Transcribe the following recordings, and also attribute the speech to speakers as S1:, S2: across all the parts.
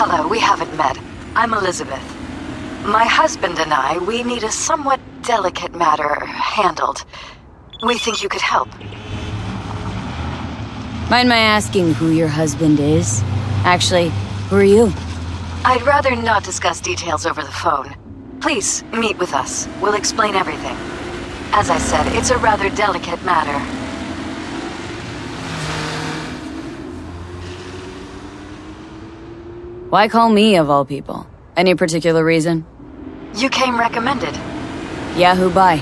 S1: Hello, we haven't met. I'm Elizabeth. My husband and I, we need a somewhat delicate matter handled. We think you could help.
S2: Mind my asking who your husband is? Actually, who are you?
S1: I'd rather not discuss details over the phone. Please, meet with us. We'll explain everything. As I said, it's a rather delicate matter.
S2: Why call me, of all people? Any particular reason?
S1: You came recommended.
S2: Yeah, who by?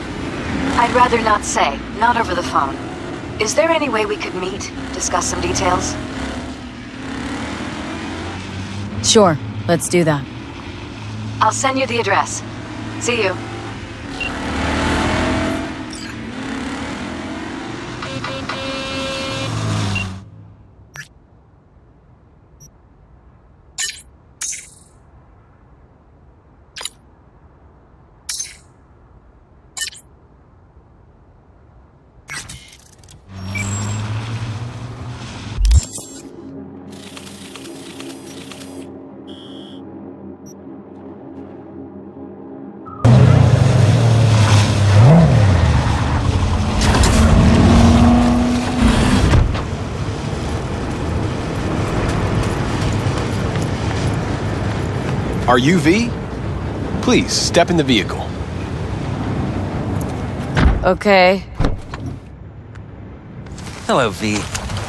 S1: I'd rather not say, not over the phone. Is there any way we could meet, discuss some details?
S2: Sure, let's do that.
S1: I'll send you the address. See you.
S3: Are you V? Please, step in the vehicle.
S2: Okay.
S4: Hello, V.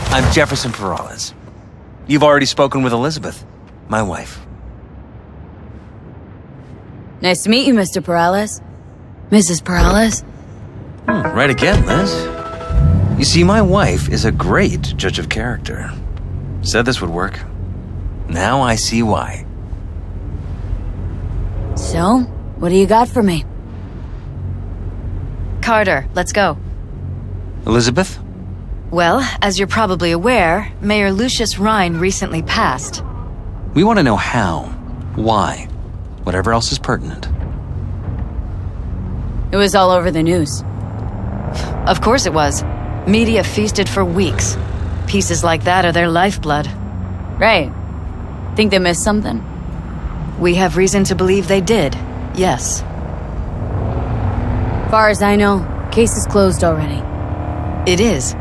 S4: I'm Jefferson Perales. You've already spoken with Elizabeth, my wife.
S2: Nice to meet you, Mr. Perales. Mrs. Perales?
S4: Right again, Liz. You see, my wife is a great judge of character. Said this would work. Now I see why.
S2: So, what do you got for me?
S5: Carter, let's go.
S4: Elizabeth?
S5: Well, as you're probably aware, Mayor Lucius Rhine recently passed.
S4: We want to know how, why, whatever else is pertinent.
S2: It was all over the news.
S5: Of course it was. Media feasted for weeks. Pieces like that are their lifeblood.
S2: Right. Think they missed something?
S5: We have reason to believe they did, yes.
S2: Far as I know, case is closed already.
S5: It is.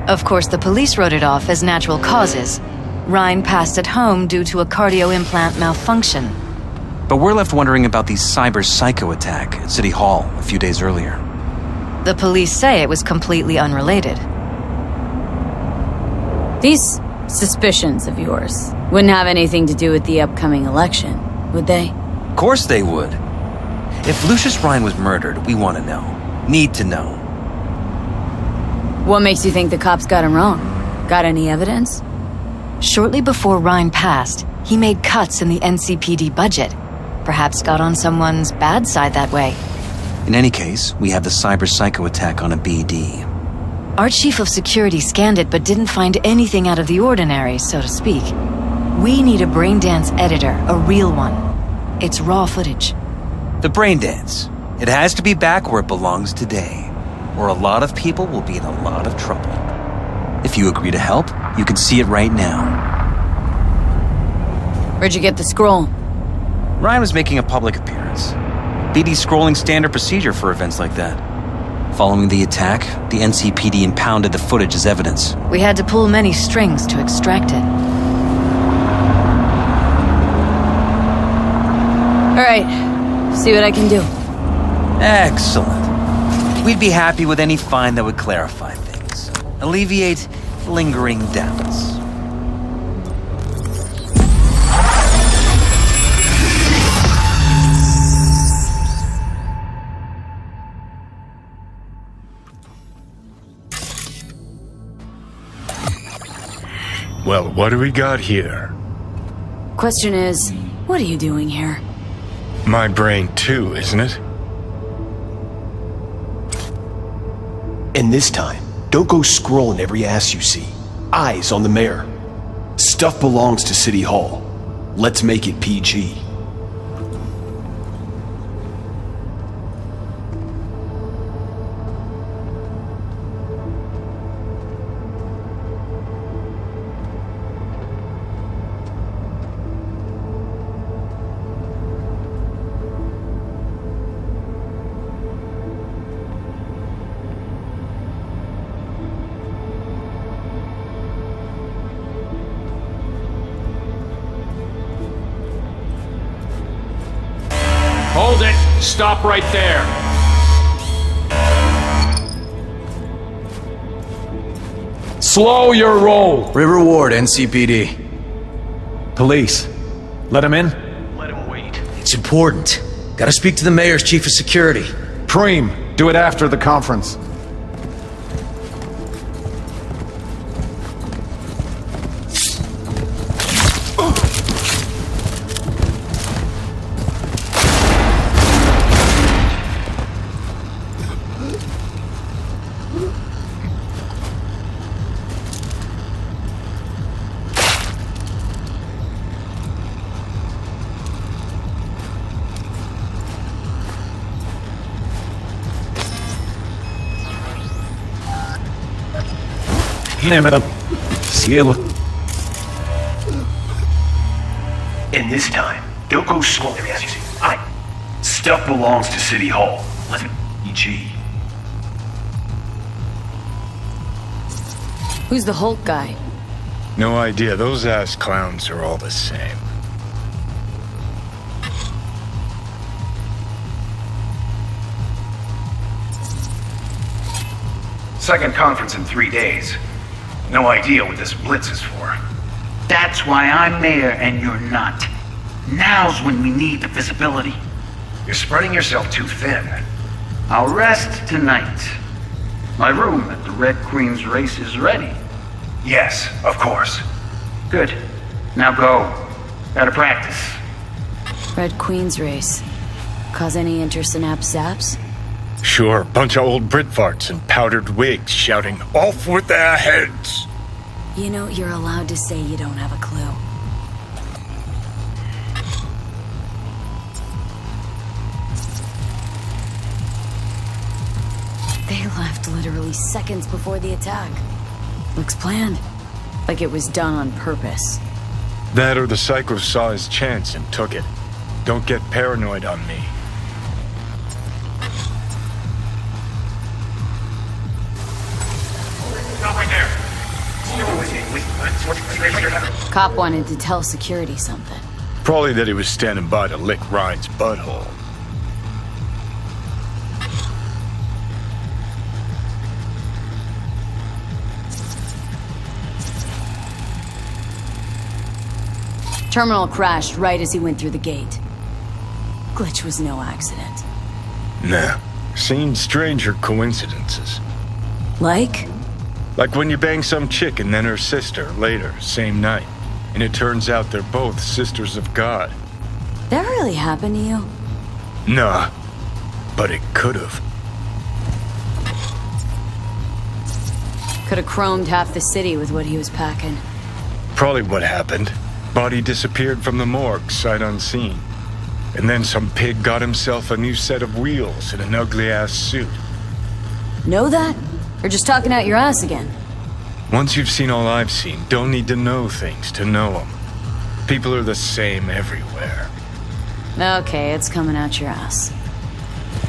S5: Of course, the police wrote it off as natural causes. Rhine passed at home due to a cardio implant malfunction.
S4: But we're left wondering about the cyber psycho attack at City Hall a few days earlier.
S5: The police say it was completely unrelated.
S2: These suspicions of yours wouldn't have anything to do with the upcoming election, would they?
S4: Of course they would. If Lucius Rhine was murdered, we want to know. Need to know.
S2: What makes you think the cops got him wrong? Got any evidence?
S5: Shortly before Rhine passed, he made cuts in the NCPD budget. Perhaps got on someone's bad side that way.
S4: In any case, we have the cyber psycho attack on a BD.
S5: Our chief of security scanned it but didn't find anything out of the ordinary, so to speak. We need a braindance editor, a real one. It's raw footage.
S4: The brain dance. It has to be back where it belongs today, or a lot of people will be in a lot of trouble. If you agree to help, you can see it right now.
S2: Where'd you get the scroll?
S4: Ryan was making a public appearance. BD scrolling standard procedure for events like that. Following the attack, the NCPD impounded the footage as evidence.
S5: We had to pull many strings to extract it.
S2: All right, see what I can do.
S4: Excellent. We'd be happy with any find that would clarify things, alleviate lingering doubts.
S6: Well, what do we got here?
S2: Question is, what are you doing here?
S6: My brain too, isn't it?
S3: And this time, don't go scrolling every ass you see. Eyes on the mayor. Stuff belongs to City Hall. Let's make it PG.
S7: stop right there. Slow your roll.
S8: River Ward, NCPD.
S9: Police. Let him in?
S3: Let him wait.
S8: It's important. Gotta speak to the mayor's chief of security.
S9: Preem, do it after the conference.
S3: Cielo. And this time, don't go slow. As you see, stuff belongs to City Hall. Let's PG.
S2: Who's the Hulk guy?
S6: No idea. Those ass clowns are all the same.
S3: Second conference in 3 days. No idea what this blitz is for.
S10: That's why I'm mayor and you're not. Now's when we need the visibility.
S3: You're spreading yourself too thin.
S10: I'll rest tonight. My room at the Red Queen's race is ready.
S3: Yes, of course.
S10: Good. Now go. Gotta practice.
S2: Red Queen's race. Cause any intersynapse zaps?
S6: Sure, bunch of old Brit farts in powdered wigs shouting, "Off with their heads!"
S2: You know, you're allowed to say you don't have a clue. They left literally seconds before the attack. Looks planned. Like it was done on purpose.
S6: That or the psycho saw his chance and took it. Don't get paranoid on me.
S3: Stop right there.
S2: Cop wanted to tell security something.
S6: Probably that he was standing by to lick Ryan's butthole.
S2: Terminal crashed right as he went through the gate. Glitch was no accident.
S6: Nah, seen stranger coincidences.
S2: Like?
S6: Like when you bang some chick and then her sister later, same night. And it turns out they're both sisters of God.
S2: That really happened to you?
S6: Nah, but it could've.
S2: Could've chromed half the city with what he was packing.
S6: Probably what happened. Body disappeared from the morgue, sight unseen. And then some pig got himself a new set of wheels and an ugly-ass suit.
S2: Know that? Or just talking out your ass again?
S6: Once you've seen all I've seen, don't need to know things to know them. People are the same everywhere.
S2: Okay, it's coming out your ass.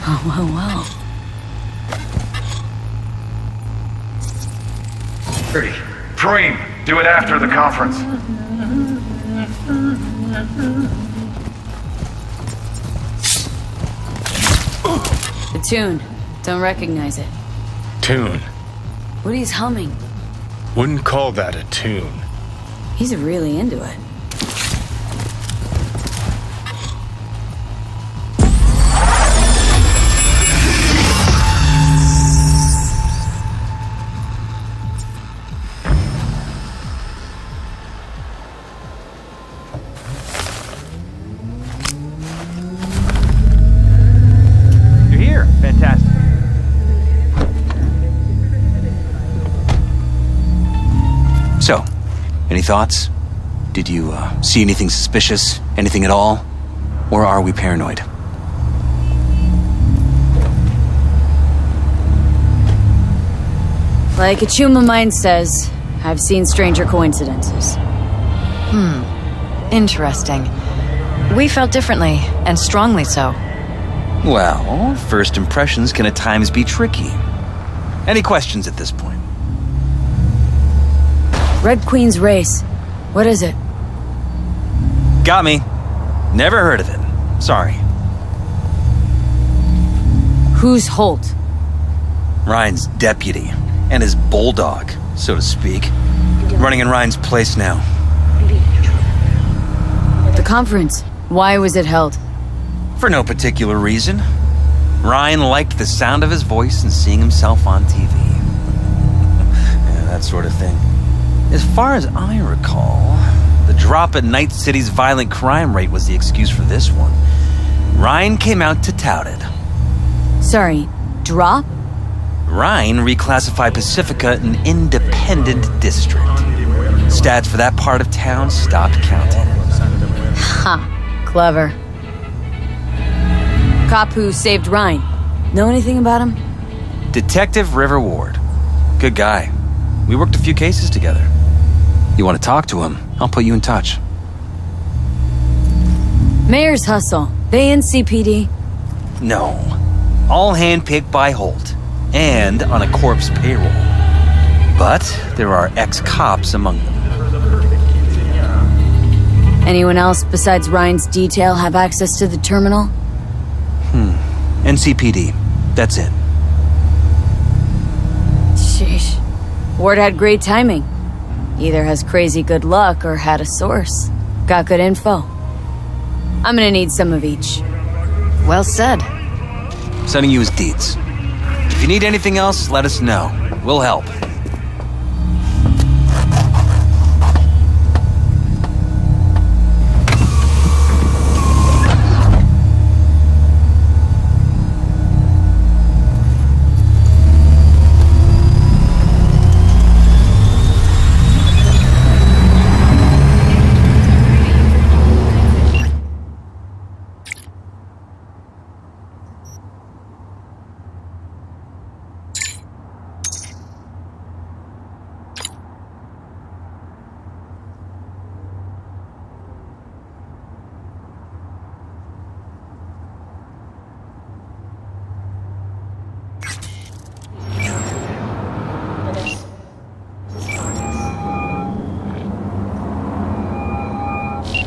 S2: Oh, well.
S3: Preem, do it after the conference.
S2: The tune. Don't recognize it.
S6: Tune.
S2: What he's humming.
S6: Wouldn't call that a tune.
S2: He's really into it.
S4: You're here. Fantastic. So, any thoughts? Did you see anything suspicious? Anything at all? Or are we paranoid?
S2: Like a Chuma Mind says, I've seen stranger coincidences.
S5: Interesting. We felt differently, and strongly so.
S4: Well, first impressions can at times be tricky. Any questions at this point?
S2: Red Queen's race. What is it?
S4: Got me. Never heard of it. Sorry.
S2: Who's Holt?
S4: Ryan's deputy, and his bulldog, so to speak. Running in Ryan's place now.
S2: The conference. Why was it held?
S4: For no particular reason. Ryan liked the sound of his voice and seeing himself on TV. Yeah, that sort of thing. As far as I recall, the drop in Night City's violent crime rate was the excuse for this one. Ryan came out to tout it.
S2: Sorry, drop?
S4: Ryan reclassified Pacifica an independent district. Stats for that part of town stopped counting.
S2: Ha, clever. Cop who saved Ryan. Know anything about him?
S4: Detective River Ward. Good guy. We worked a few cases together. You want to talk to him? I'll put you in touch.
S2: Mayor's hustle. They in CPD?
S4: No. All handpicked by Holt. And on a corpse payroll. But there are ex-cops among them.
S2: Anyone else besides Ryan's detail have access to the terminal?
S4: NCPD. That's it.
S2: Sheesh. Ward had great timing. Either has crazy good luck or had a source. Got good info. I'm gonna need some of each.
S5: Well said.
S4: Sending you his deeds. If you need anything else, let us know. We'll help.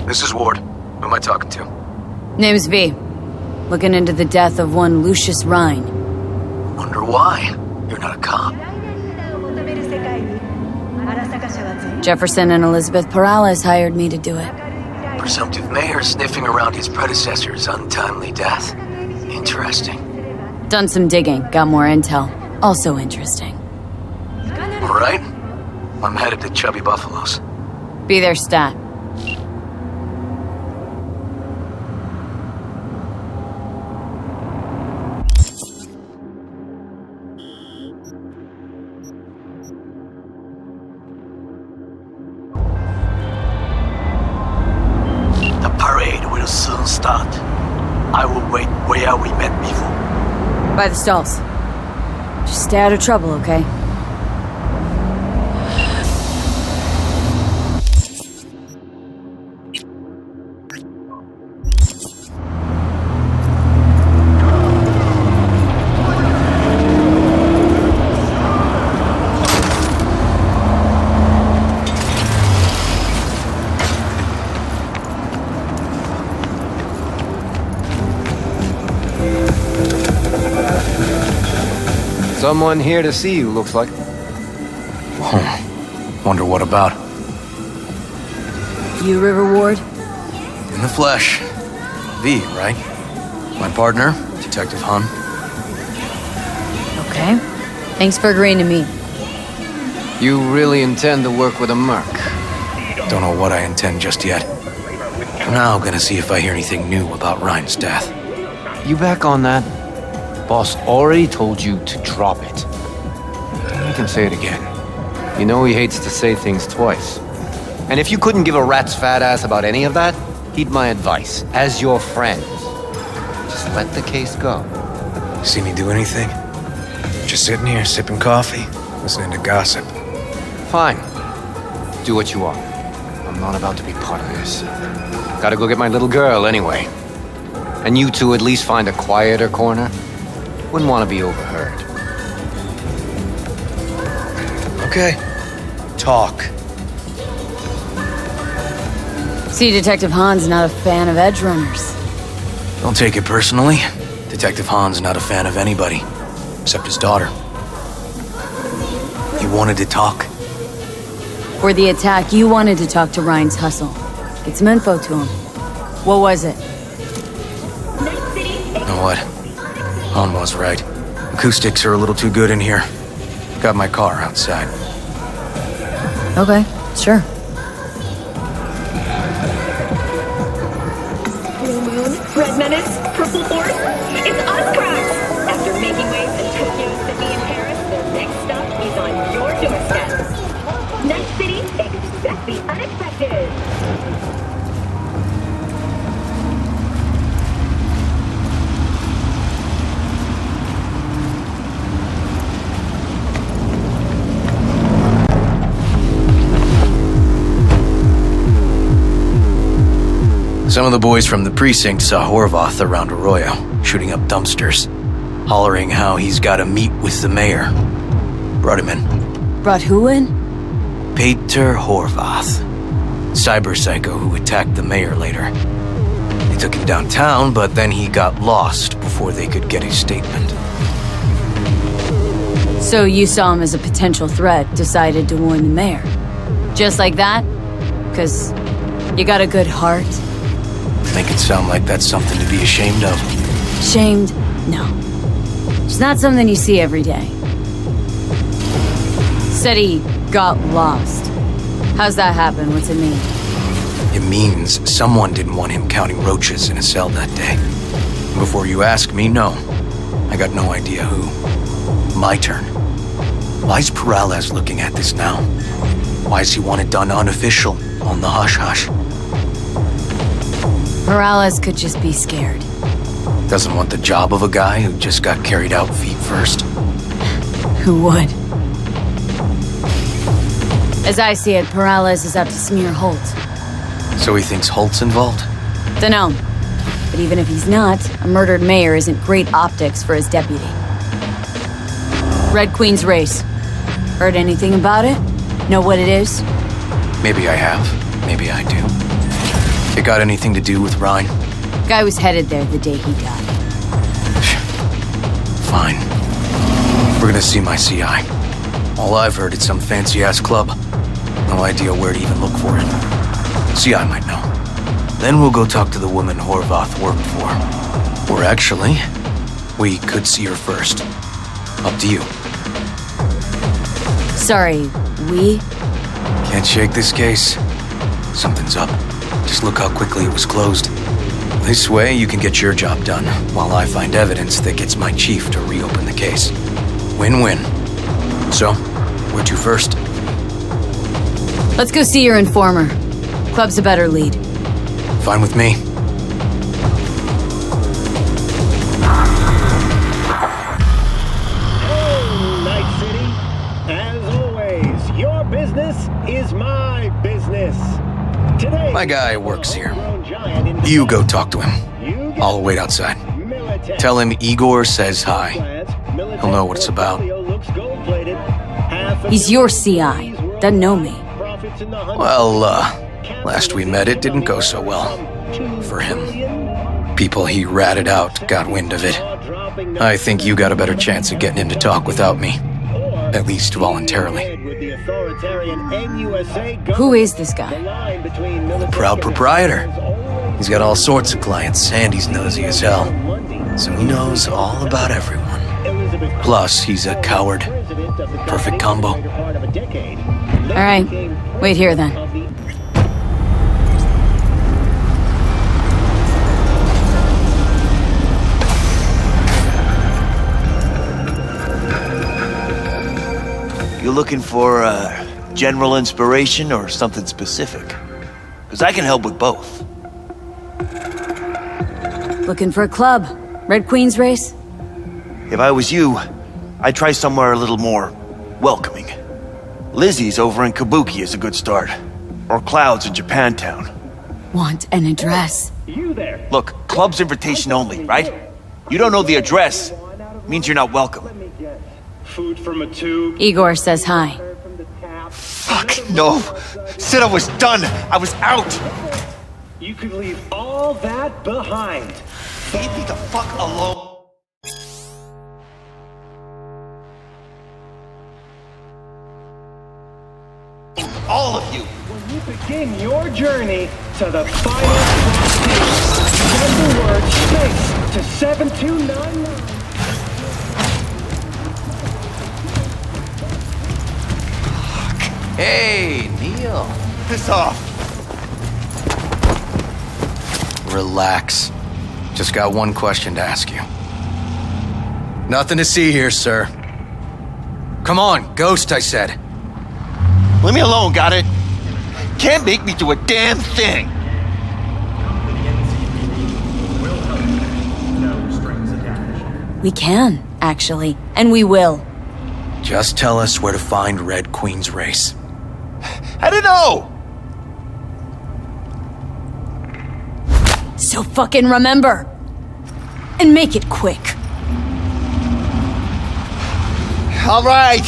S3: This is Ward. Who am I talking to?
S2: Name's V. Looking into the death of one Lucius Rhine.
S3: Wonder why? You're not a cop.
S2: Jefferson and Elizabeth Perales hired me to do it.
S3: Presumptive mayor sniffing around his predecessor's untimely death. Interesting.
S2: Done some digging, got more intel. Also interesting.
S3: All right. I'm headed to Chubby Buffaloes.
S2: Be there, stat.
S3: The parade will soon start. I will wait where we met before.
S2: By the stalls. Just stay out of trouble, okay?
S11: Someone here to see you, looks like.
S3: Wonder what about?
S2: You, River Ward?
S3: In the flesh. V, right? My partner, Detective Hun.
S2: Okay. Thanks for agreeing to meet.
S11: You really intend to work with a merc?
S3: Don't know what I intend just yet. For now, gonna see if I hear anything new about Ryan's death.
S11: You back on that? Boss already told you to drop it. I can say it again. You know he hates to say things twice. And if you couldn't give a rat's fat ass about any of that, heed my advice, as your friend. Just let the case go.
S6: See me do anything? Just sitting here, sipping coffee, listening to gossip.
S11: Fine. Do what you want. I'm not about to be part of this. Gotta go get my little girl anyway. And you two at least find a quieter corner. Wouldn't want to be overheard.
S6: Okay. Talk.
S2: See, Detective Han's not a fan of edge runners.
S3: Don't take it personally.
S8: Detective Hahn's not a fan of anybody, except his daughter. You wanted to talk?
S2: For the attack, you wanted to talk to Ryan's hustle. Get some info to him. What was it?
S8: You know what? Hahn was right. Acoustics are a little too good in here. Got my car outside.
S2: Okay, sure.
S12: Blue Moon, Red Menace, Purple Force, it's us, cracks! After making waves in Tokyo, Sydney, and Paris, their next stop is on your doorstep. Next city, expect the unexpected.
S8: Some of the boys from the precinct saw Horvath around Arroyo, shooting up dumpsters, hollering how he's got to meet with the mayor. Brought him in.
S2: Brought who in?
S8: Peter Horvath, cyber psycho who attacked the mayor later. They took him downtown, but then he got lost before they could get his statement.
S2: So you saw him as a potential threat, decided to warn the mayor. Just like that? 'Cause you got a good heart?
S8: Make it sound like that's something to be ashamed of.
S2: Shamed? No. It's not something you see every day. Said he got lost. How's that happen? What's it mean?
S8: It means someone didn't want him counting roaches in a cell that day. Before you ask me, no. I got no idea who. My turn. Why's Peralez looking at this now? Why does he want it done unofficial, on the hush-hush?
S2: Morales could just be scared.
S8: Doesn't want the job of a guy who just got carried out feet first.
S2: Who would? As I see it, Peralez is out to smear Holt.
S8: So he thinks Holt's involved?
S2: Dunno. But even if he's not, a murdered mayor isn't great optics for his deputy. Red Queen's race. Heard anything about it? Know what it is?
S8: Maybe I have. Maybe I do. It got anything to do with Ryan?
S2: Guy was headed there the day he died.
S8: Fine. We're gonna see my CI. All I've heard is some fancy-ass club. No idea where to even look for it. CI might know. Then we'll go talk to the woman Horvath worked for. Or actually, we could see her first. Up to you.
S2: Sorry, we?
S8: Can't shake this case. Something's up. Just look how quickly it was closed. This way, you can get your job done, while I find evidence that gets my chief to reopen the case. Win-win. So, where to first?
S2: Let's go see your informer. Club's a better lead.
S8: Fine with me.
S13: Hey, Night City. As always, your business is my business. Today,
S8: my guy works here. You go talk to him. I'll wait outside. Tell him Igor says hi. He'll know what it's about.
S2: He's your CI. Doesn't know me.
S8: Well, last we met it didn't go so well. For him. People he ratted out got wind of it. I think you got a better chance of getting him to talk without me. At least voluntarily.
S2: Who is this guy?
S8: The proud proprietor. He's got all sorts of clients, and he's nosy as hell. So he knows all about everyone. Plus, he's a coward. Perfect combo.
S2: Alright, wait here then.
S14: You looking for general inspiration or something specific? Because I can help with both.
S2: Looking for a club? Red Queen's race?
S14: If I was you, I'd try somewhere a little more welcoming. Lizzie's over in Kabuki is a good start. Or Cloud's in Japantown.
S2: Want an address?
S14: Look, club's invitation only, right? You don't know the address. Means you're not welcome.
S13: Food from a tube.
S2: Igor says hi.
S14: Fuck, no. Said I was done. I was out.
S13: You could leave all that behind.
S14: Leave me the fuck alone. All of you.
S13: When you begin your journey to the final frontier, send the word space to 7299.
S8: Hey, Neil.
S14: Piss off.
S8: Relax. Just got one question to ask you. Nothing to see here, sir. Come on, Ghost, I said.
S14: Leave me alone, got it? Can't make me do a damn thing.
S2: We can, actually. And we will.
S8: Just tell us where to find Red Queen's race.
S14: I don't know.
S2: So fucking remember. And make it quick.
S14: All right.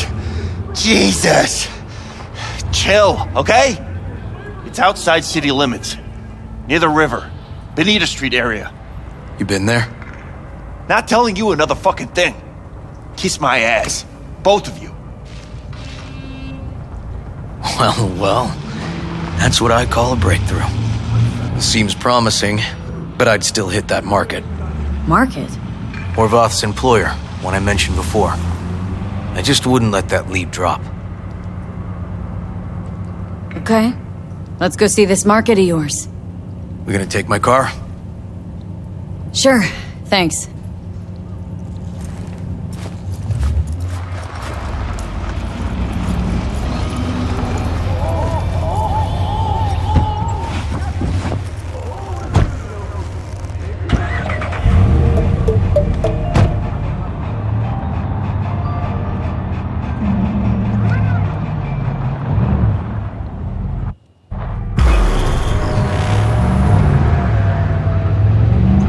S14: Jesus. Chill, okay? It's outside city limits. Near the river. Benita Street area.
S8: You been there?
S14: Not telling you another fucking thing. Kiss my ass. Both of you.
S8: Well, that's what I call a breakthrough. Seems promising, but I'd still hit that market.
S2: Market?
S8: Horvath's employer, one I mentioned before. I just wouldn't let that lead drop.
S2: Okay. Let's go see this market of yours.
S8: We gonna take my car?
S2: Sure. Thanks.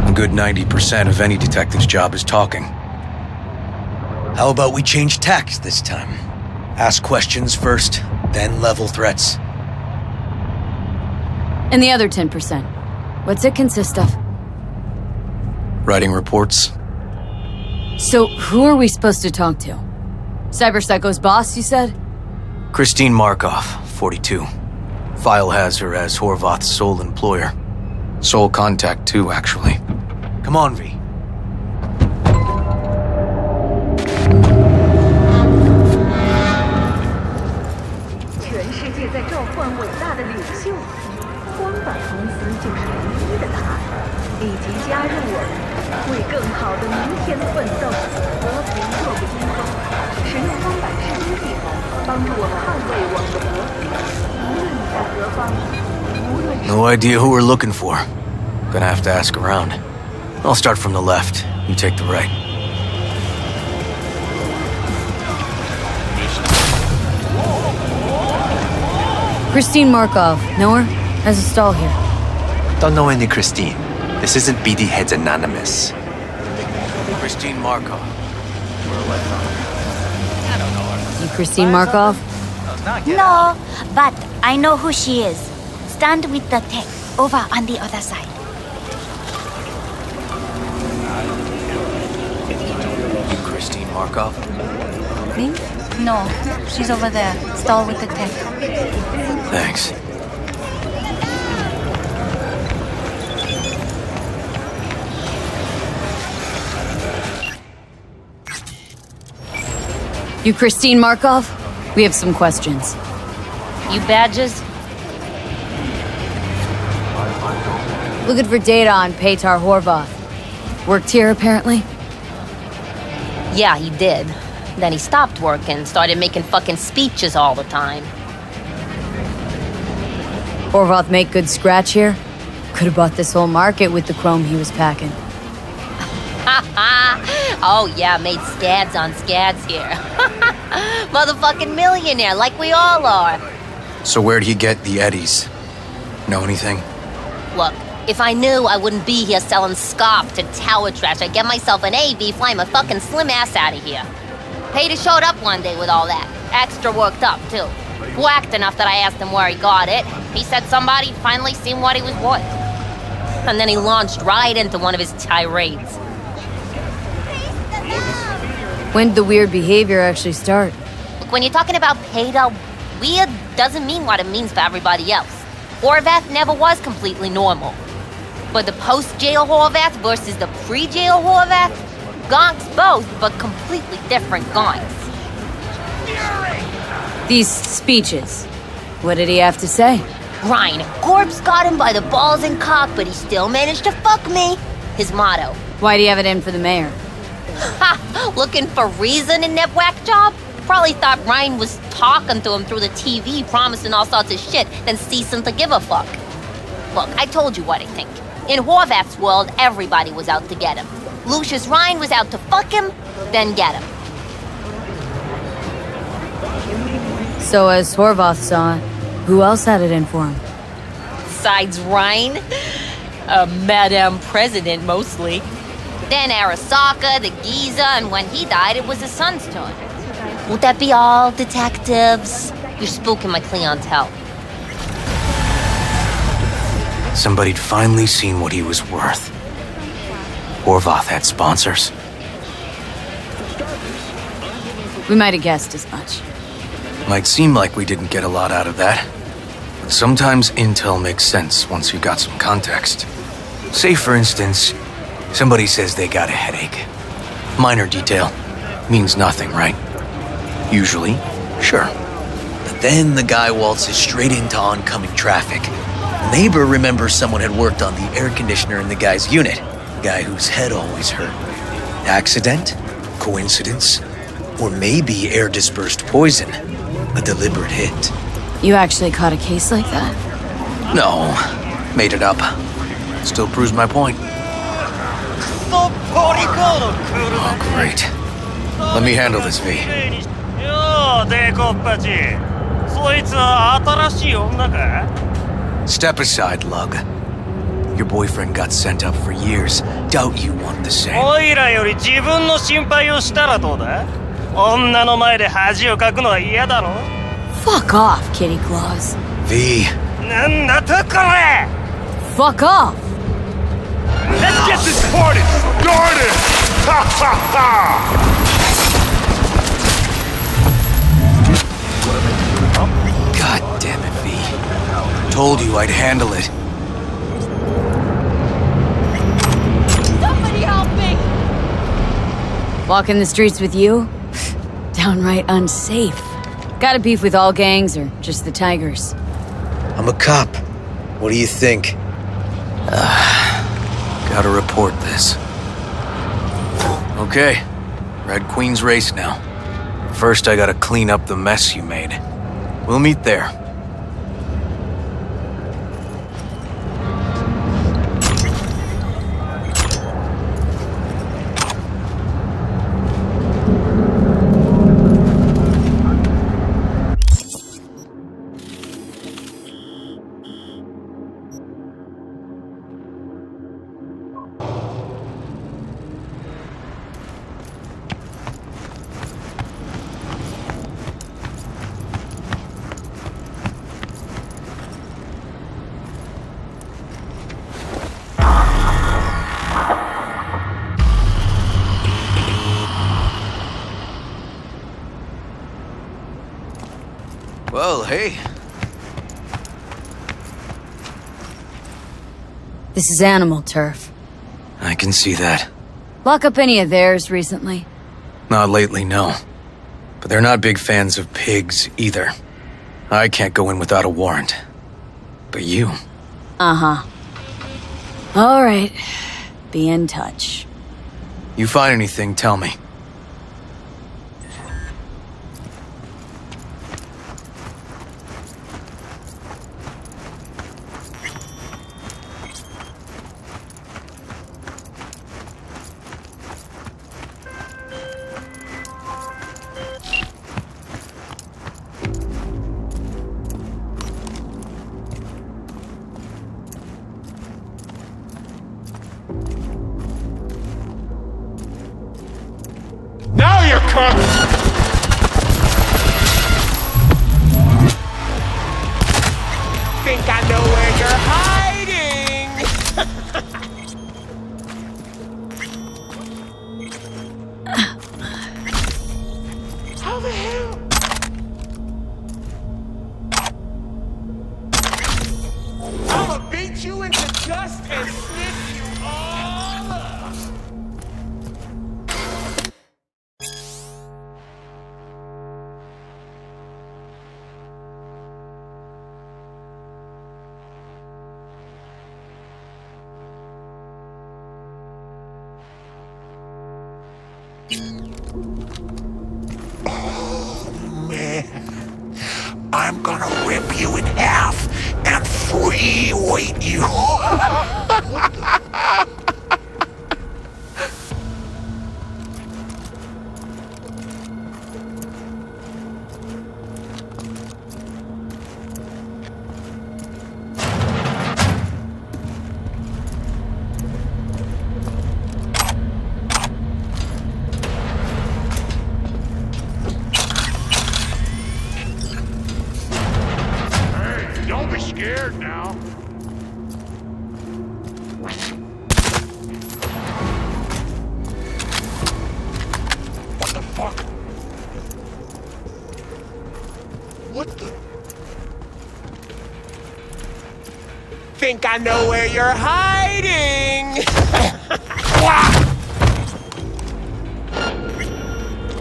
S8: A good 90% of any detective's job is talking. How about we change tacks this time? Ask questions first, then level threats.
S2: And the other 10%. What's it consist of?
S8: Writing reports.
S2: So, who are we supposed to talk to? Cyberpsycho's boss, you said?
S8: Christine Markov, 42. File has her as Horvath's sole employer. Sole contact, too, actually. Come on, V. No idea who we're looking for. Gonna have to ask around. I'll start from the left. You take the right.
S2: Christine Markov. Know her? Has a stall here.
S15: Don't know any Christine. This isn't BD Heads Anonymous.
S8: Christine Markov.
S2: You Christine Markov?
S16: No, but I know who she is. Stand with the tech, over on the other side.
S8: You Christine Markov?
S16: Me? No, she's over there, stall with the tech.
S8: Thanks.
S2: You Christine Markov? We have some questions.
S17: You badges?
S2: Looking for data on Petar Horvath. Worked here, apparently?
S17: Yeah, he did. Then he stopped working, started making fucking speeches all the time.
S2: Horvath make good scratch here? Could have bought this whole market with the chrome he was packing.
S17: Oh yeah, made scads on scads here. Motherfucking millionaire, like we all are.
S8: So where'd he get the eddies? Know anything?
S17: Look, if I knew, I wouldn't be here selling scop to tower trash. I'd get myself an AV, fly my fucking slim ass out of here. Peter showed up one day with all that. Extra worked up, too. Whacked enough that I asked him where he got it. He said somebody finally seen what he was worth. And then he launched right into one of his tirades.
S2: When did the weird behavior actually start?
S17: Look, when you're talking about Peter, weird doesn't mean what it means for everybody else. Horvath never was completely normal. But the post-jail Horvath versus the pre-jail Horvath? Gonks both, but completely different gonks.
S2: These speeches, what did he have to say?
S17: Ryan, corpse got him by the balls and cock, but he still managed to fuck me. His motto.
S2: Why'd he have it in for the mayor?
S17: Ha! Looking for reason in that whack job? Probably thought Ryan was talking to him through the TV, promising all sorts of shit, then ceasing to give a fuck. Look, I told you what I think. In Horvath's world, everybody was out to get him. Lucius Ryan was out to fuck him, then get him.
S2: So as Horvath saw it, who else had it in for him?
S17: Besides Ryan? Madame President, mostly. Then Arasaka, the Giza, and when he died, it was his son's turn. Would that be all, detectives? You're spooking my clientele.
S8: Somebody'd finally seen what he was worth. Horvath had sponsors.
S2: We might have guessed as much.
S8: Might seem like we didn't get a lot out of that. But sometimes intel makes sense once you got some context. Say, for instance, somebody says they got a headache. Minor detail. Means nothing, right? Usually, sure. But then the guy waltzes straight into oncoming traffic. The neighbor remembers someone had worked on the air conditioner in the guy's unit. The guy whose head always hurt. Accident? Coincidence? Or maybe air-dispersed poison. A deliberate hit.
S2: You actually caught a case like that?
S8: No. Made it up. Still proves my point. Oh, great. Let me handle this, V. Step aside, Lug. Your boyfriend got sent up for years. Doubt you want the same.
S2: Fuck off, Kitty Claus.
S8: V.
S2: Fuck off!
S7: Let's get this party started! Ha ha ha!
S8: God damn it, V. Told you I'd handle it.
S17: Somebody help me!
S2: Walking the streets with you? Downright unsafe. Got a beef with all gangs or just the Tigers?
S8: I'm a cop. What do you think? Gotta report this. Okay. Red Queen's race now. First, I gotta clean up the mess you made. We'll meet there. Well, hey.
S2: This is animal turf.
S8: I can see that.
S2: Lock up any of theirs recently?
S8: Not lately, no. But they're not big fans of pigs, either. I can't go in without a warrant. But you...
S2: Uh-huh. All right. Be in touch.
S8: You find anything, tell me.
S7: Now you're coming!
S18: Think I know where you're hiding! How the hell? get you into dust and sniff you all up.
S7: Oh, man. I'm gonna rip you in half and free-weight you. Don't be scared now. What the fuck? What the?
S18: Think I know where you're hiding.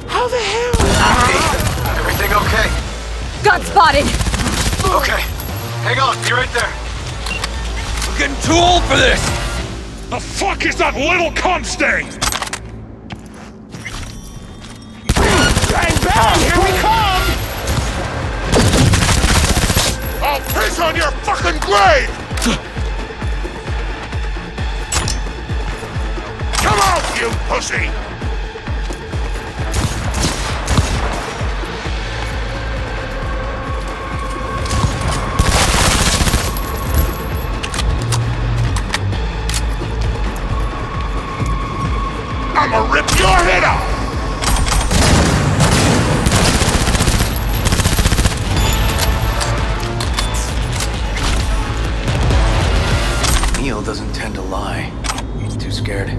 S18: How the hell?
S8: Everything okay?
S2: Got spotted!
S8: Okay. Hang on, be right there.
S4: We're getting too old for this!
S7: The fuck is that little cunt stain?
S18: Bang bang, here we come!
S7: I'll piss on your fucking grave! Come out, you pussy! I'ma rip your head off!
S8: Neil doesn't tend to lie. He's too scared.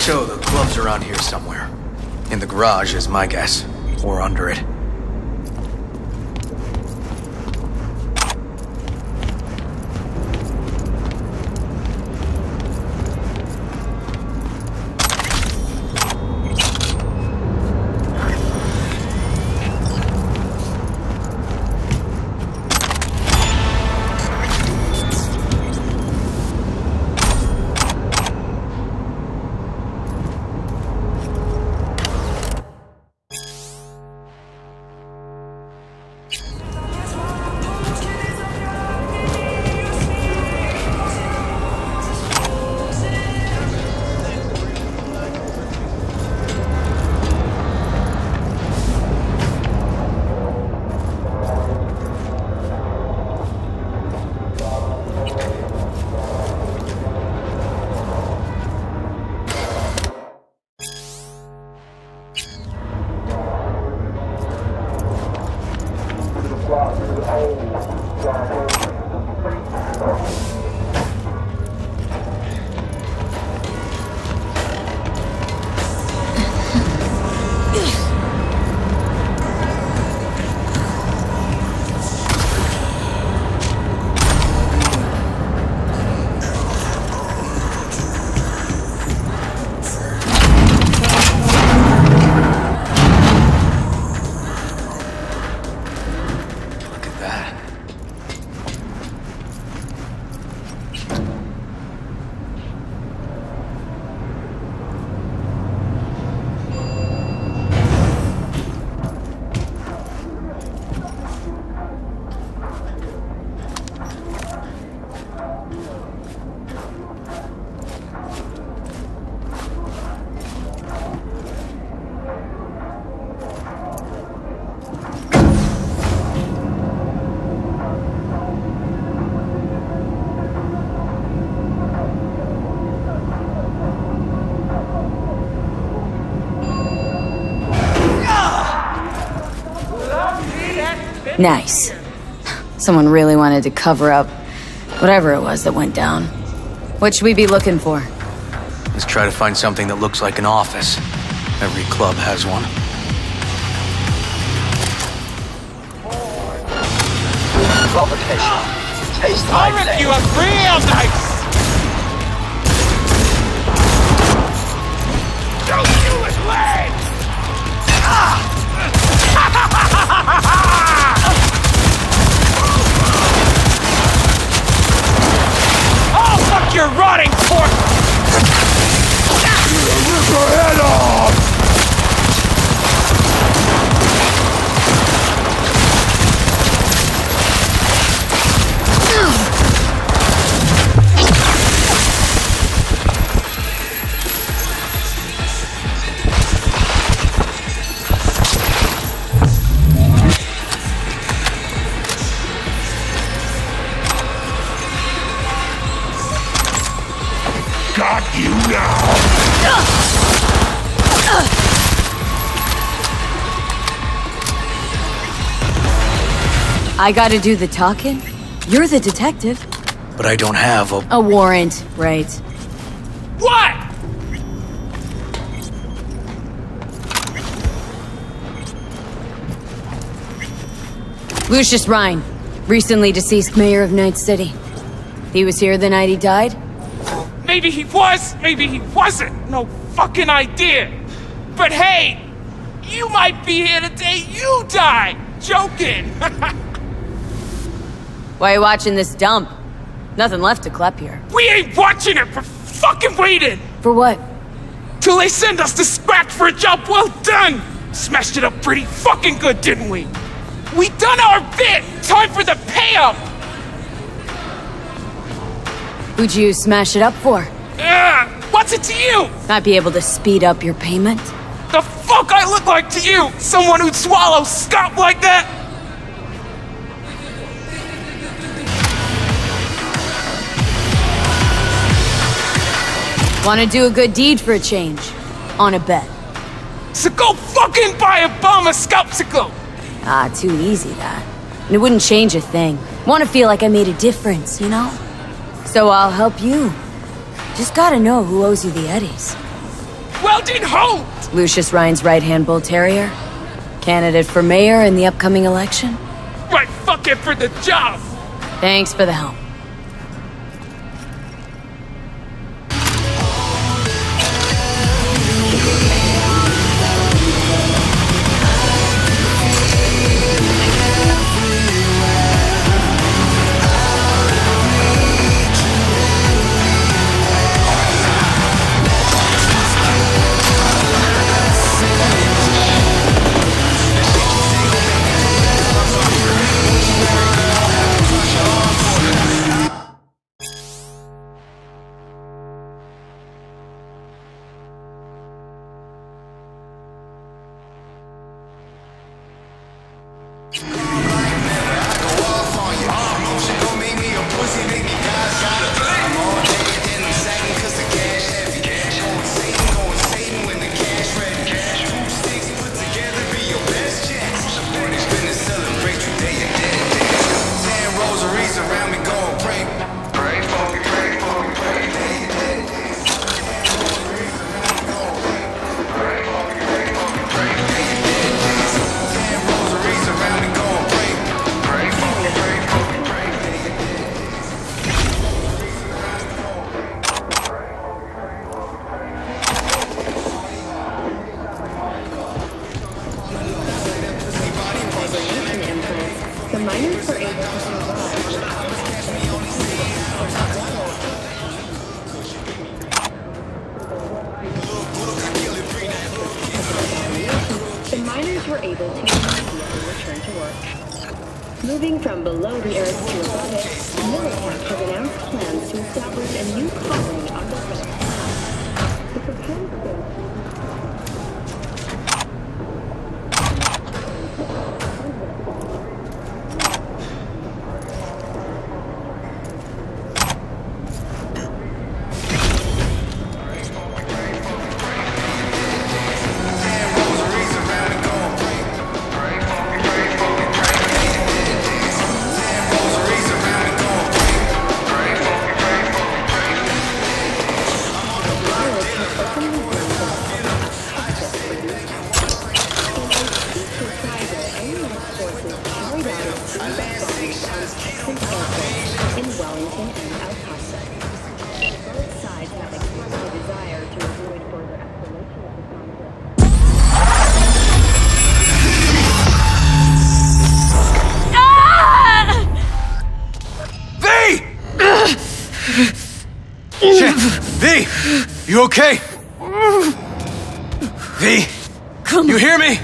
S8: So the club's around here somewhere. In the garage is my guess. Or under it.
S2: Nice. Someone really wanted to cover up whatever it was that went down. What should we be looking for?
S8: Let's try to find something that looks like an office. Every club has one.
S19: Provocation.
S7: taste
S18: I'll
S7: like
S18: rip you up real nice! Shoot you with legs! Oh, fuck your rotting corpse!
S7: Rip her head off! Got you now!
S2: I gotta do the talking? You're the detective.
S8: But I don't have
S2: A warrant, right.
S18: What?
S2: Lucius Rhine, recently deceased mayor of Night City. He was here the night he died?
S18: Maybe he was, maybe he wasn't. No fucking idea. But hey, you might be here the day you die. Joking.
S2: Why are you watching this dump? Nothing left to clap here.
S18: We ain't watching it. We're fucking waiting.
S2: For what?
S18: Till they send us to scratch for a job well done. Smashed it up pretty fucking good, didn't we? We done our bit. Time for the payout.
S2: Who'd you smash it up for?
S18: What's it to you?
S2: Not be able to speed up your payment?
S18: The fuck I look like to you? Someone who'd swallow scop like that?
S2: Want to do a good deed for a change? On a bet.
S18: So go fucking buy a bomb of Scopsicle!
S2: Ah, too easy, that. And it wouldn't change a thing. Want to feel like I made a difference, you know? So I'll help you. Just gotta know who owes you the eddies.
S18: Well, then hold!
S2: Lucius Rhine's right-hand bull terrier? Candidate for mayor in the upcoming election?
S18: Right fucking for the job!
S2: Thanks for the help.
S12: Moving from below the earth to above it, Militant has announced plans to establish a new colony on the Earth. The proposed southbound Texan airports in Wellington and El Paso. Both sides have expressed a desire to avoid further escalation of the conflict.
S8: Shit! V! You okay? V! You hear me?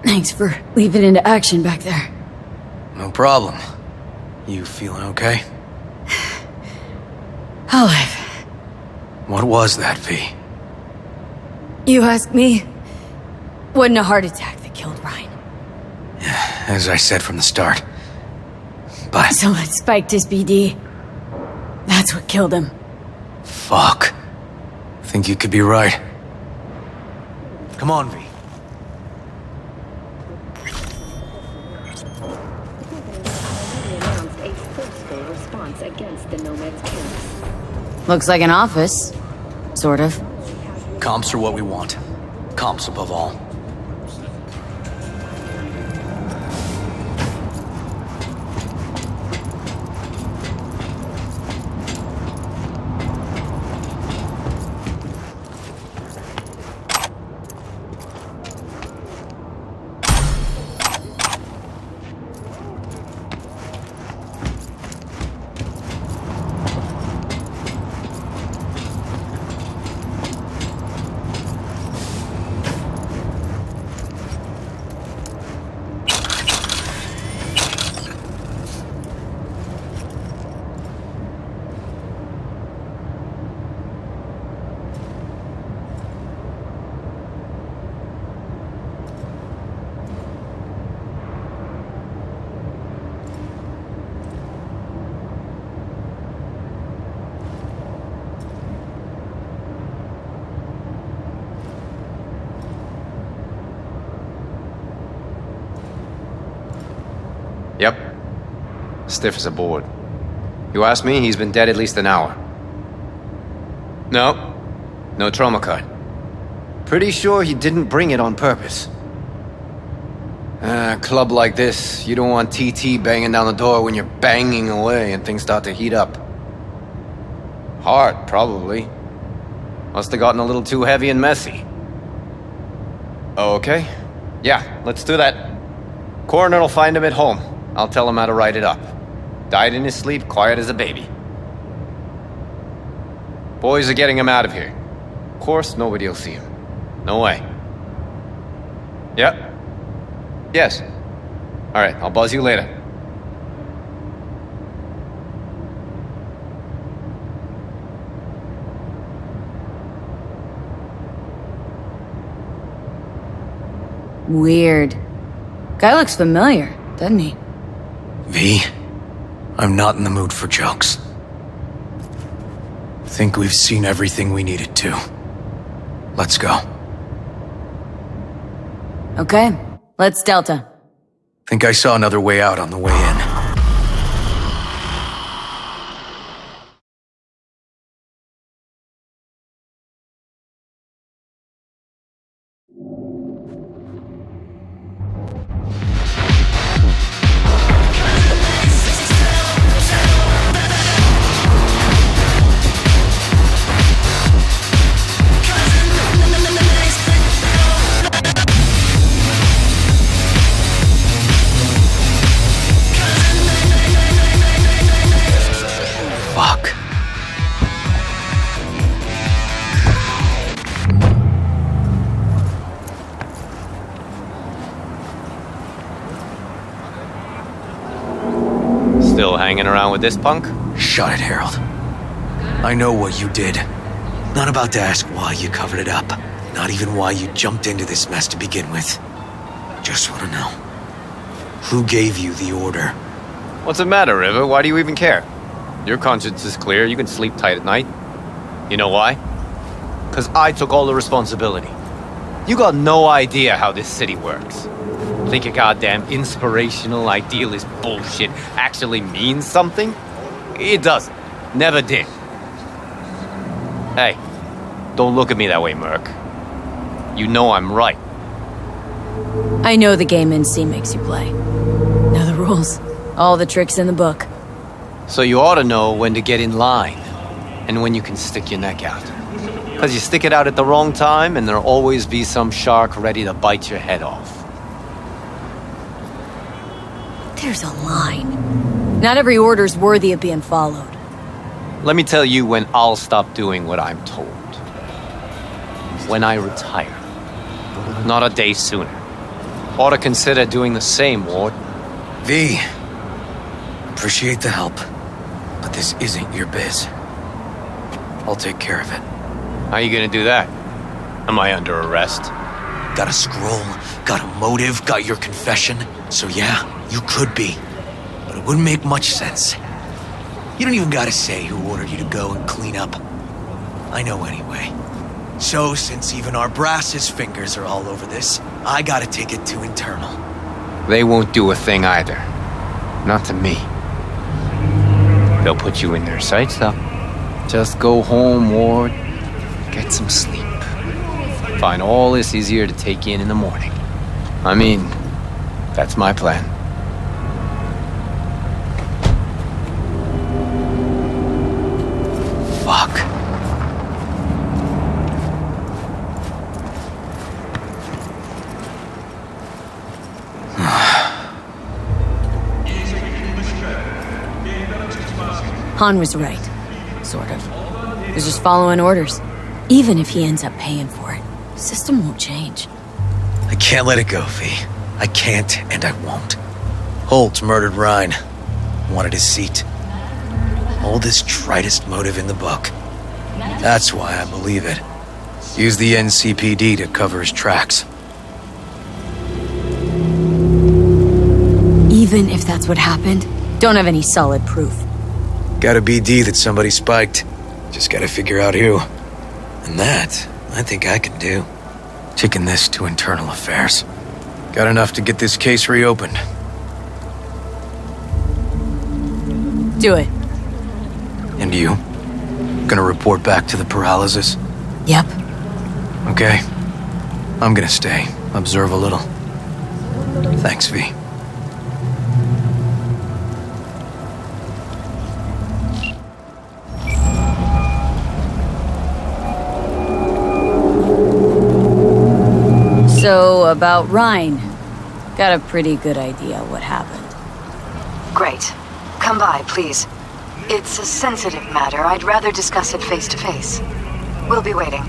S2: Thanks for leaping into action back there.
S8: No problem. You feeling okay?
S2: Alive.
S8: What was that, V?
S2: You ask me? Wasn't a heart attack that killed Ryan.
S8: As I said from the start. But...
S2: Someone spiked his BD. That's what killed him.
S8: Fuck. Think you could be right. Come on, V.
S12: Announced a forceful response against the Nomads camps.
S2: Looks like an office. Sort of.
S8: Comps are what we want. Comps above all.
S11: Yep. Stiff as a board. You ask me, he's been dead at least an hour. No trauma card. Pretty sure he didn't bring it on purpose. A club like this, you don't want TT banging down the door when you're banging away and things start to heat up. Heart, probably. Must have gotten a little too heavy and messy. Okay. Yeah, let's do that. Coroner will find him at home. I'll tell him how to write it up. Died in his sleep, quiet as a baby. Boys are getting him out of here. Of course, nobody will see him. No way. Yep. Yes. Alright, I'll buzz you later.
S2: Weird. Guy looks familiar, doesn't he?
S8: V, I'm not in the mood for jokes. Think we've seen everything we needed to. Let's go.
S2: Okay, let's Delta.
S8: Think I saw another way out on the way in.
S11: Still hanging around with this punk?
S8: Shut it, Harold. I know what you did. Not about to ask why you covered it up. Not even why you jumped into this mess to begin with. Just want to know. Who gave you the order?
S11: What's the matter, River? Why do you even care? Your conscience is clear, you can sleep tight at night. You know why? Because I took all the responsibility. You got no idea how this city works. Think your goddamn inspirational, idealist bullshit actually means something? It doesn't. Never did. Hey, don't look at me that way, Merc. You know I'm right.
S2: I know the game NC makes you play. Know the rules. All the tricks in the book.
S11: So you ought to know when to get in line, and when you can stick your neck out. Because you stick it out at the wrong time, and there'll always be some shark ready to bite your head off.
S2: There's a line. Not every order's worthy of being followed.
S11: Let me tell you when I'll stop doing what I'm told. When I retire. Not a day sooner. Ought to consider doing the same, Ward.
S8: V, appreciate the help, but this isn't your biz. I'll take care of it.
S11: How you gonna do that? Am I under arrest?
S8: Got a scroll, got a motive, got your confession, so yeah, you could be. But it wouldn't make much sense. You don't even gotta say who ordered you to go and clean up. I know anyway. So, since even our brass's fingers are all over this, I gotta take it to internal.
S11: They won't do a thing either. Not to me. They'll put you in their sights, though. Just go home, Ward. Get some sleep. Find all this easier to take in the morning. I mean, that's my plan.
S8: Fuck.
S2: Han was right. Sort of. He's just following orders. Even if he ends up paying for it, the system won't change.
S8: I can't let it go, V. I can't, and I won't. Holt murdered Ryan. Wanted his seat. Oldest, tritest motive in the book. That's why I believe it. Use the NCPD to cover his tracks.
S2: Even if that's what happened, don't have any solid proof.
S8: Got a BD that somebody spiked. Just gotta figure out who. And that, I think I can do. Taking this to internal affairs. Got enough to get this case reopened.
S2: Do it.
S8: And you? Gonna report back to the paralysis?
S2: Yep.
S8: Okay. I'm gonna stay. Observe a little. Thanks, V.
S2: So, about Ryan. Got a pretty good idea what happened.
S1: Great. Come by, please. It's a sensitive matter. I'd rather discuss it face to face. We'll be waiting.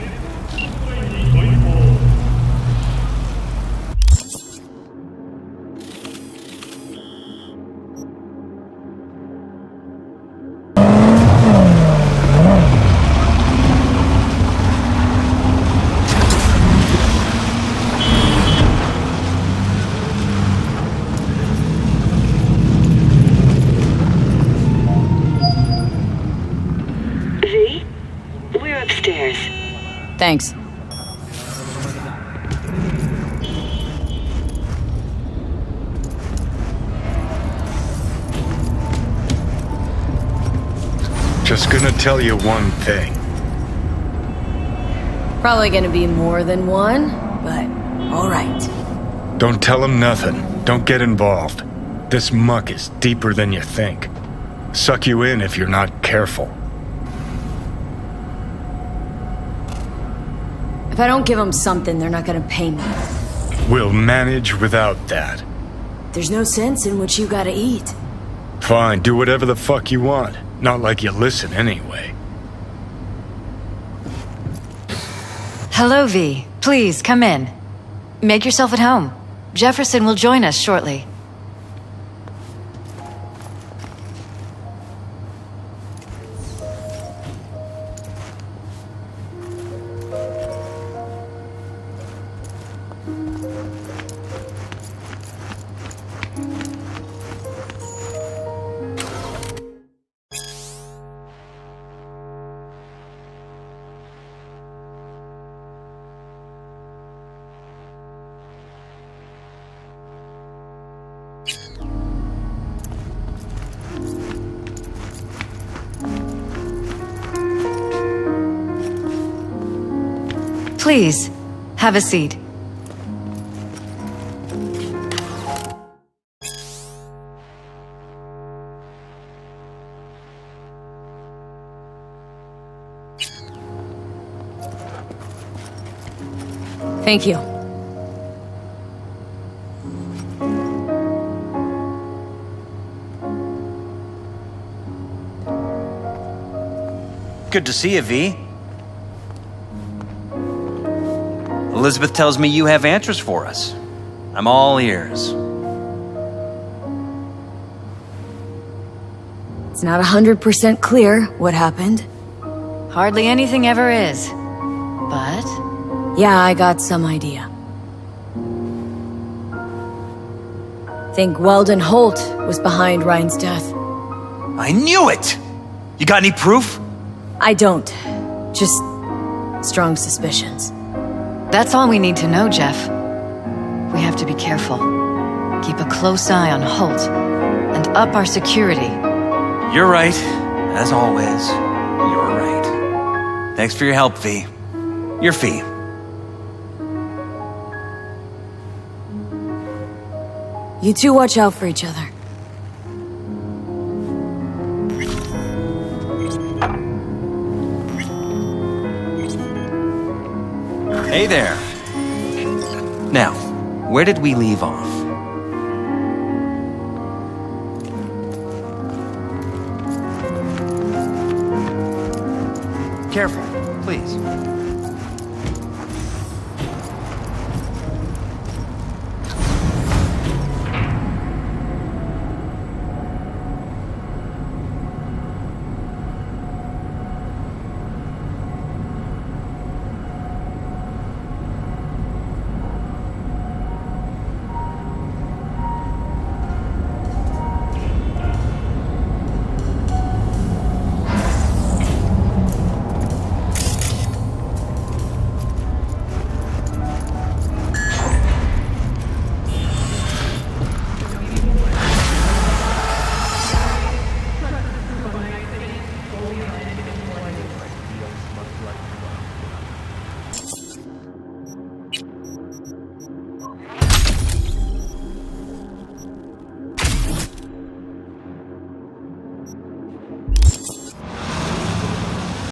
S2: Thanks.
S6: Just gonna tell you one thing.
S2: Probably gonna be more than one, but alright.
S6: Don't tell him nothing. Don't get involved. This muck is deeper than you think. Suck you in if you're not careful.
S2: If I don't give them something, they're not gonna pay me.
S6: We'll manage without that.
S2: There's no sense in what you gotta eat.
S6: Fine, do whatever the fuck you want. Not like you listen anyway.
S5: Hello, V. Please, come in. Make yourself at home. Jefferson will join us shortly. Please, Have a seat.
S2: Thank you.
S4: Good to see you, V. Elizabeth tells me you have answers for us. I'm all ears.
S2: It's not 100% clear what happened.
S5: Hardly anything ever is. But...
S2: yeah, I got some idea. Think Weldon Holt was behind Ryan's death.
S4: I knew it! You got any proof?
S2: I don't. Just strong suspicions.
S5: that's all we need to know, Jeff. We have to be careful. Keep a close eye on Holt, and up our security.
S4: You're right. As always, you're right. Thanks for your help, V. Your fee.
S2: You two watch out for each other.
S4: Hey there. Now, where did we leave off? Careful, please.